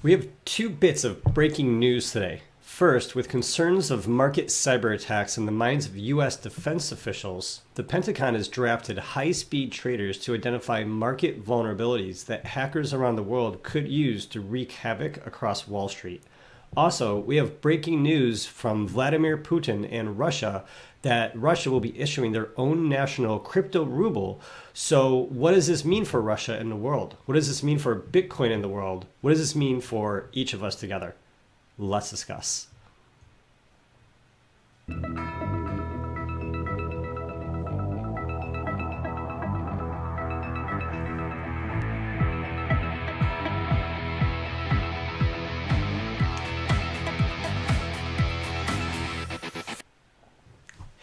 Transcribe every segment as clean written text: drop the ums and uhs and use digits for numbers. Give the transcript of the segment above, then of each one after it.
We have two bits of breaking news today. First, with concerns of market cyber attacks in the minds of U.S. defense officials, the Pentagon has drafted high-speed traders to identify market vulnerabilities that hackers around the world could use to wreak havoc across Wall Street. Also, we have breaking news from Vladimir Putin and Russia that Russia will be issuing their own national crypto ruble. So what does this mean for Russia and the world? What does this mean for Bitcoin in the world? What does this mean for each of us together? Let's discuss.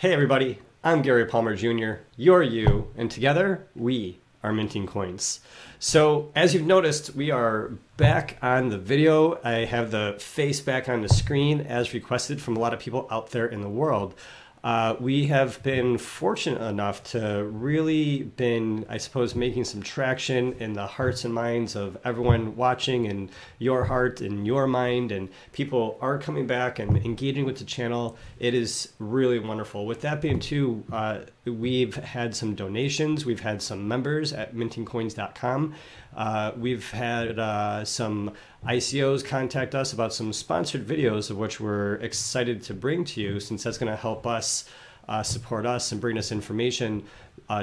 Hey everybody, I'm Gary Palmer Jr., you're you, and together we are minting coins. So as you've noticed, we are back on the video. I have the face back on the screen as requested from a lot of people out there in the world. We have been fortunate enough to really been, I suppose, making some traction in the hearts and minds of everyone watching, and your heart and your mind, and people are coming back and engaging with the channel. It is really wonderful. With that being too, we've had some donations. We've had some members at mintingcoins.com. We've had some ICOs contact us about some sponsored videos, of which we're excited to bring to you, since that's going to help us support us and bring us information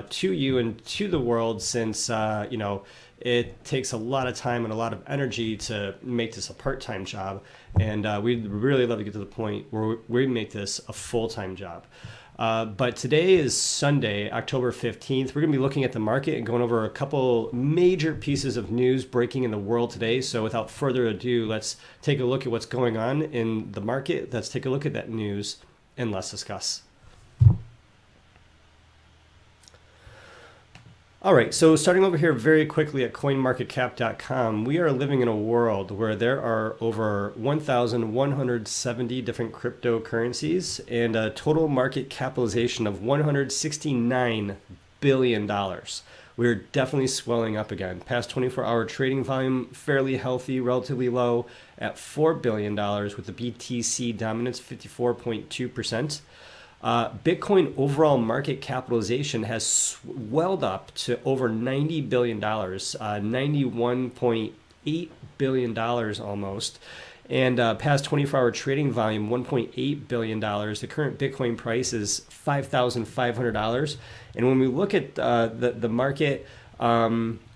to you and to the world, since you know, it takes a lot of time and a lot of energy to make this a part-time job, and we'd really love to get to the point where we make this a full-time job. But today is Sunday, October 15th. We're going to be looking at the market and going over a couple major pieces of news breaking in the world today. So without further ado, let's take a look at what's going on in the market. Let's take a look at that news and let's discuss. All right, so starting over here very quickly at coinmarketcap.com, we are living in a world where there are over 1,170 different cryptocurrencies and a total market capitalization of $169 billion. We're definitely swelling up again. Past 24-hour trading volume, fairly healthy, relatively low at $4 billion, with the BTC dominance 54.2%. Bitcoin overall market capitalization has swelled up to over $90 billion, $91.8 billion almost. And past 24-hour trading volume, $1.8 billion. The current Bitcoin price is $5,500. And when we look at the market,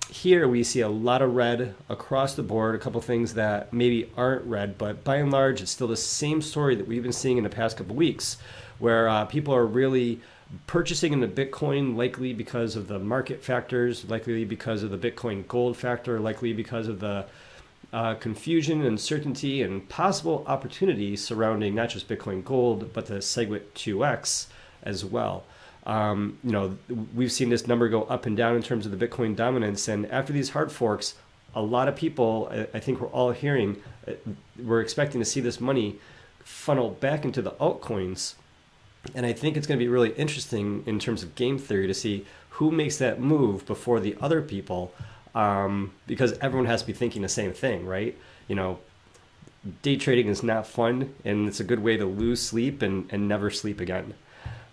here we see a lot of red across the board, a couple things that maybe aren't red, but by and large, it's still the same story that we've been seeing in the past couple weeks, where people are really purchasing into Bitcoin, likely because of the market factors, likely because of the Bitcoin gold factor, likely because of the confusion, uncertainty, and possible opportunities surrounding not just Bitcoin gold, but the SegWit 2X as well. You know, we've seen this number go up and down in terms of the Bitcoin dominance, and after these hard forks, a lot of people, I think we're all hearing, we're expecting to see this money funnel back into the altcoins. And I think it's going to be really interesting in terms of game theory to see who makes that move before the other people, because everyone has to be thinking the same thing, right? You know, day trading is not fun, and it's a good way to lose sleep and never sleep again.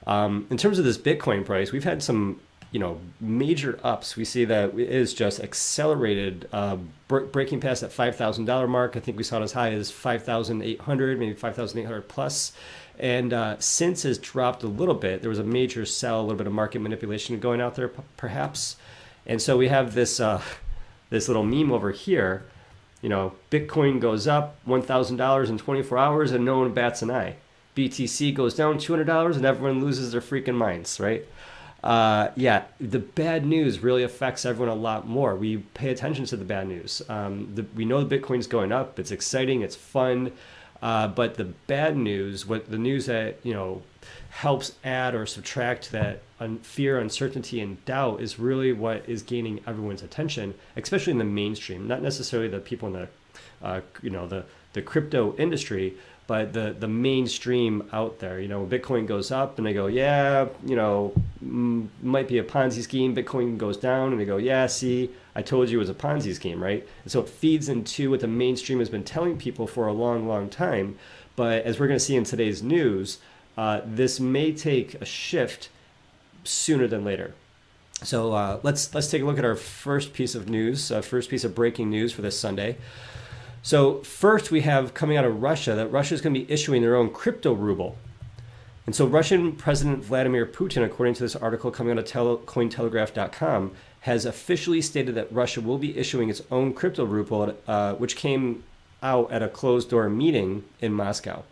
In terms of this Bitcoin price, we've had some, you know, major ups. We see that it is just accelerated, breaking past that $5,000 mark. I think we saw it as high as 5,800, maybe 5,800 plus. And since has dropped a little bit. There was a major sell, a little bit of market manipulation going out there, perhaps. And so we have this this little meme over here. You know, Bitcoin goes up $1,000 in 24 hours, and no one bats an eye. BTC goes down $200, and everyone loses their freaking minds, right? Yeah, the bad news really affects everyone a lot more. We pay attention to the bad news. We know the Bitcoin's going up. It's exciting. It's fun. But the bad news, the news that, you know, helps add or subtract that fear, uncertainty, and doubt is really what is gaining everyone's attention, especially in the mainstream. Not necessarily the people in the, you know, the crypto industry, but the mainstream out there, you know, Bitcoin goes up and they go, yeah, you know, might be a Ponzi scheme. Bitcoin goes down and they go, yeah, see, I told you it was a Ponzi scheme, right? And so it feeds into what the mainstream has been telling people for a long, long time. But as we're going to see in today's news, this may take a shift sooner than later. So let's take a look at our first piece of news, first piece of breaking news for this Sunday. So first we have coming out of Russia that Russia is going to be issuing their own crypto ruble. And so Russian President Vladimir Putin, according to this article coming out of cointelegraph.com, has officially stated that Russia will be issuing its own crypto ruble, which came out at a closed-door meeting in Moscow.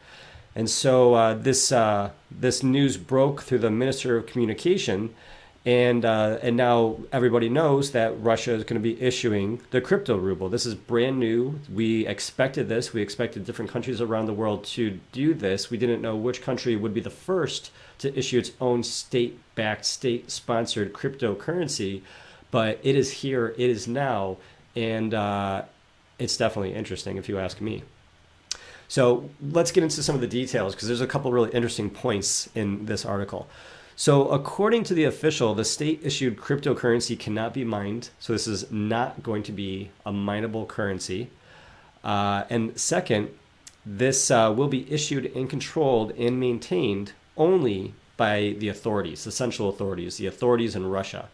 And so this news broke through the Minister of Communication, and now everybody knows that Russia is going to be issuing the crypto ruble. This is brand new. We expected this. We expected different countries around the world to do this. We didn't know which country would be the first to issue its own state-backed, state-sponsored cryptocurrency, but it is here. It is now, and it's definitely interesting if you ask me. So let's get into some of the details because there's a couple really interesting points in this article. So according to the official, the state-issued cryptocurrency cannot be mined. So this is not going to be a mineable currency. And second, this will be issued and controlled and maintained only by the authorities, the central authorities, the authorities in Russia,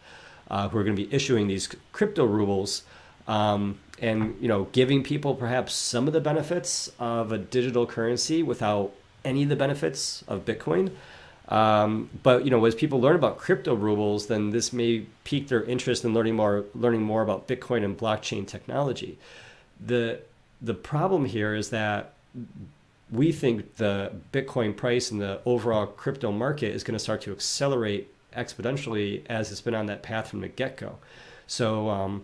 who are going to be issuing these crypto rubles and, you know, giving people perhaps some of the benefits of a digital currency without any of the benefits of Bitcoin. But, you know, as people learn about crypto rubles, then this may pique their interest in learning more about Bitcoin and blockchain technology. The problem here is that we think the Bitcoin price and the overall crypto market is going to start to accelerate exponentially as it's been on that path from the get-go. So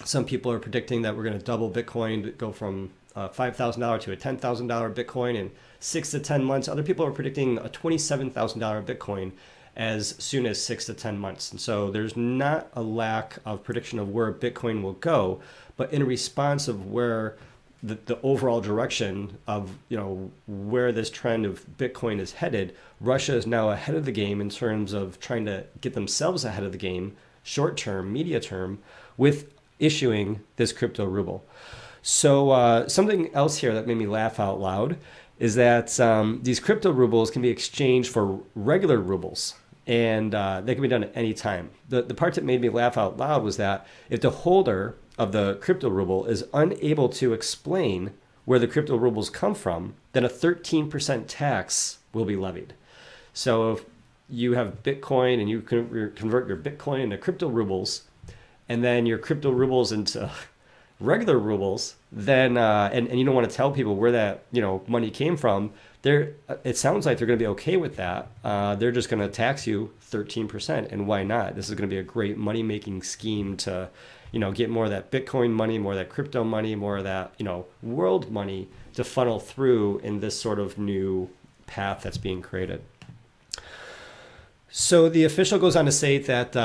some people are predicting that we're going to double Bitcoin, to go from $5,000 to a $10,000 Bitcoin in 6 to 10 months. Other people are predicting a $27,000 Bitcoin as soon as 6 to 10 months. And so there's not a lack of prediction of where Bitcoin will go, but in response of where the overall direction of, you know, where this trend of Bitcoin is headed, Russia is now ahead of the game in terms of trying to get themselves ahead of the game, short term, media term, with issuing this crypto ruble. So something else here that made me laugh out loud is that these crypto rubles can be exchanged for regular rubles, and they can be done at any time. The part that made me laugh out loud was that if the holder of the crypto ruble is unable to explain where the crypto rubles come from, then a 13% tax will be levied. So if you have Bitcoin and you convert your Bitcoin into crypto rubles, and then your crypto rubles into regular rubles, then and you don't want to tell people where that, you know, money came from, it sounds like they're going to be okay with that. They're just going to tax you 13%, and why not? This is going to be a great money making scheme to, you know, get more of that Bitcoin money, more of that crypto money, more of that, you know, world money to funnel through in this sort of new path that's being created. So the official goes on to say that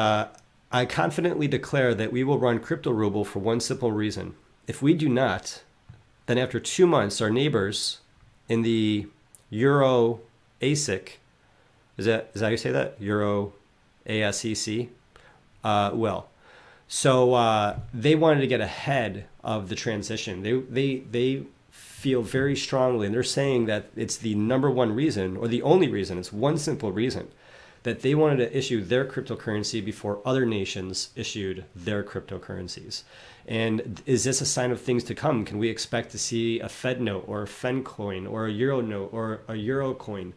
I confidently declare that we will run crypto ruble for one simple reason. If we do not, then after 2 months, our neighbors in the Euro ASIC, is that how you say that? Euro ASEC? Will. So they wanted to get ahead of the transition. They feel very strongly, and they're saying that it's the number one reason, or the only reason, it's one simple reason, that they wanted to issue their cryptocurrency before other nations issued their cryptocurrencies. And is this a sign of things to come? Can we expect to see a Fed note or a Fen coin or a Euro note or a Euro coin?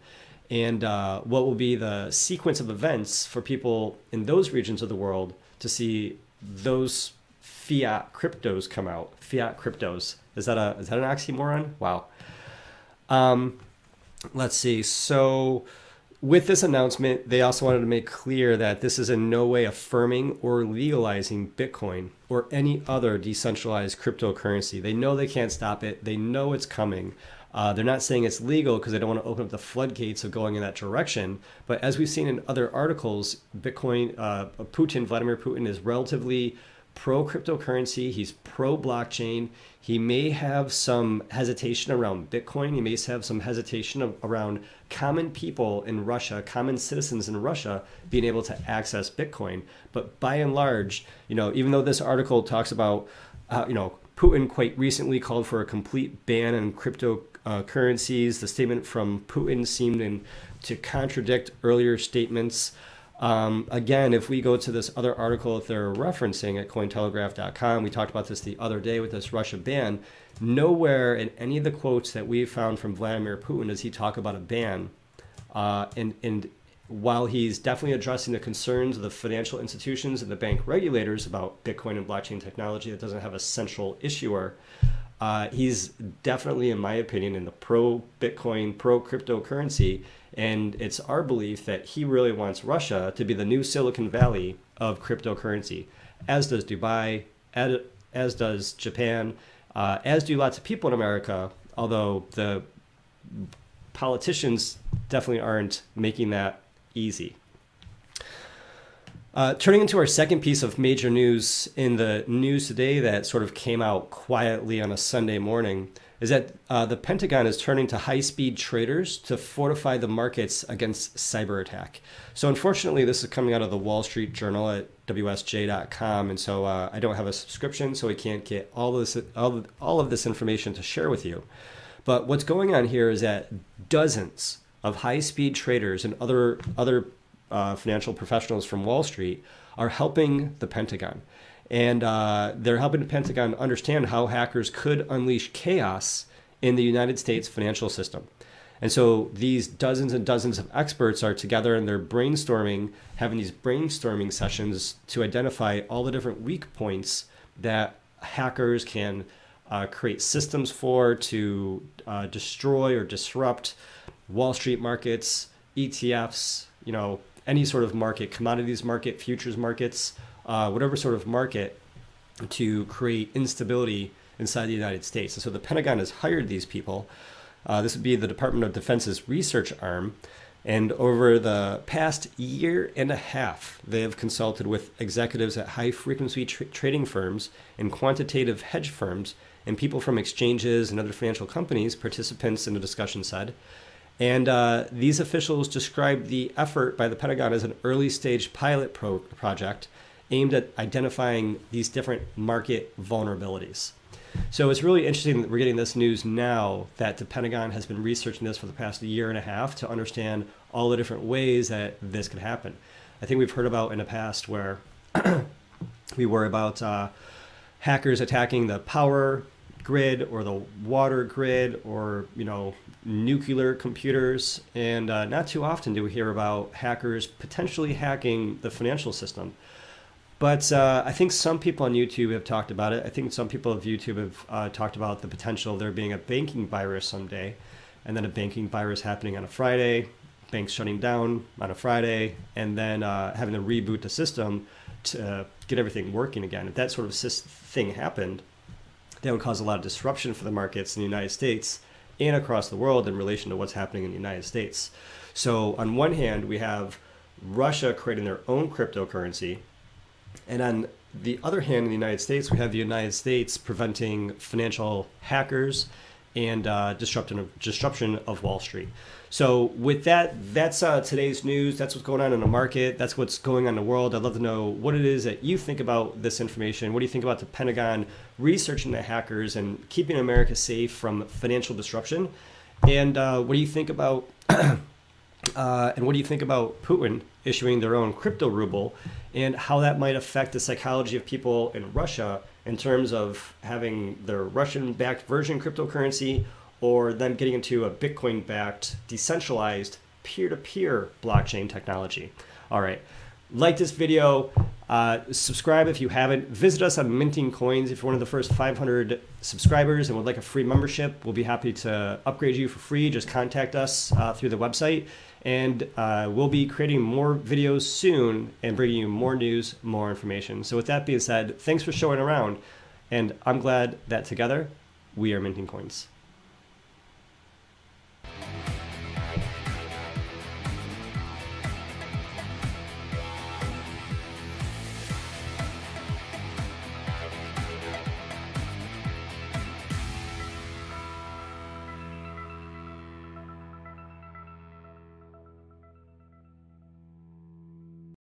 And what will be the sequence of events for people in those regions of the world to see those fiat cryptos come out? Fiat cryptos. Is that an oxymoron? Wow. Let's see. So with this announcement, they also wanted to make clear that this is in no way affirming or legalizing Bitcoin or any other decentralized cryptocurrency. They know they can't stop it. They know it's coming. They're not saying it's legal because they don't want to open up the floodgates of going in that direction. But as we've seen in other articles, Bitcoin, Vladimir Putin is relatively pro cryptocurrency. He's pro blockchain. He may have some hesitation around Bitcoin. He may have some hesitation around common people in Russia, common citizens in Russia being able to access Bitcoin. But by and large, even though this article talks about, Putin quite recently called for a complete ban on cryptocurrencies. The statement from Putin seemed to contradict earlier statements. Again, if we go to this other article that they're referencing at Cointelegraph.com, we talked about this the other day with this Russia ban. Nowhere in any of the quotes that we found from Vladimir Putin does he talk about a ban. And while he's definitely addressing the concerns of the financial institutions and the bank regulators about Bitcoin and blockchain technology that doesn't have a central issuer, he's definitely, in my opinion, in the pro-Bitcoin, pro-cryptocurrency. And it's our belief that he really wants Russia to be the new Silicon Valley of cryptocurrency, as does Dubai, as does Japan, as do lots of people in America, although the politicians definitely aren't making that easy. Turning into our second piece of major news in the news today that sort of came out quietly on a Sunday morning is that the Pentagon is turning to high-speed traders to fortify the markets against Cyberattack. So unfortunately, this is coming out of the Wall Street Journal at WSJ.com, and so I don't have a subscription, so I can't get all of this information to share with you. But what's going on here is that dozens of high-speed traders and other financial professionals from Wall Street are helping the Pentagon. And they're helping the Pentagon understand how hackers could unleash chaos in the United States financial system. And so these dozens and dozens of experts are together and they're brainstorming, having these brainstorming sessions to identify all the different weak points that hackers can create systems for to destroy or disrupt Wall Street markets, ETFs, any sort of market, commodities market, futures markets, whatever sort of market, to create instability inside the United States. And so the Pentagon has hired these people. This would be the Department of Defense's research arm. And over the past year and a half, they have consulted with executives at high-frequency trading firms and quantitative hedge firms and people from exchanges and other financial companies, participants in the discussion said. And these officials described the effort by the Pentagon as an early-stage pilot project aimed at identifying these different market vulnerabilities. So it's really interesting that we're getting this news now that the Pentagon has been researching this for the past year and a half to understand all the different ways that this could happen. I think we've heard about in the past where we worry about hackers attacking the power grid or the water grid or nuclear computers, and not too often do we hear about hackers potentially hacking the financial system. But I think some people on YouTube have talked about it. I think some people on YouTube have talked about the potential of there being a banking virus someday, and then a banking virus happening on a Friday, banks shutting down on a Friday, and then having to reboot the system to get everything working again. If that sort of thing happened, that would cause a lot of disruption for the markets in the United States and across the world in relation to what's happening in the United States. So on one hand, we have Russia creating their own cryptocurrency. And on the other hand, in the United States, we have the United States preventing financial hackers and disruption of Wall Street. So with that, that's today's news. That's what's going on in the market. That's what's going on in the world. I'd love to know what it is that you think about this information. What do you think about the Pentagon researching the hackers and keeping America safe from financial disruption? And what do you think about Putin issuing their own crypto ruble and how that might affect the psychology of people in Russia in terms of having their Russian-backed version cryptocurrency or then getting into a Bitcoin-backed, decentralized, peer-to-peer blockchain technology. All right, like this video, subscribe if you haven't. Visit us on Minting Coins if you're one of the first 500 subscribers and would like a free membership. We'll be happy to upgrade you for free. Just contact us through the website. And we'll be creating more videos soon and bringing you more news, more information. So with that being said, thanks for showing around. And I'm glad that together we are minting coins.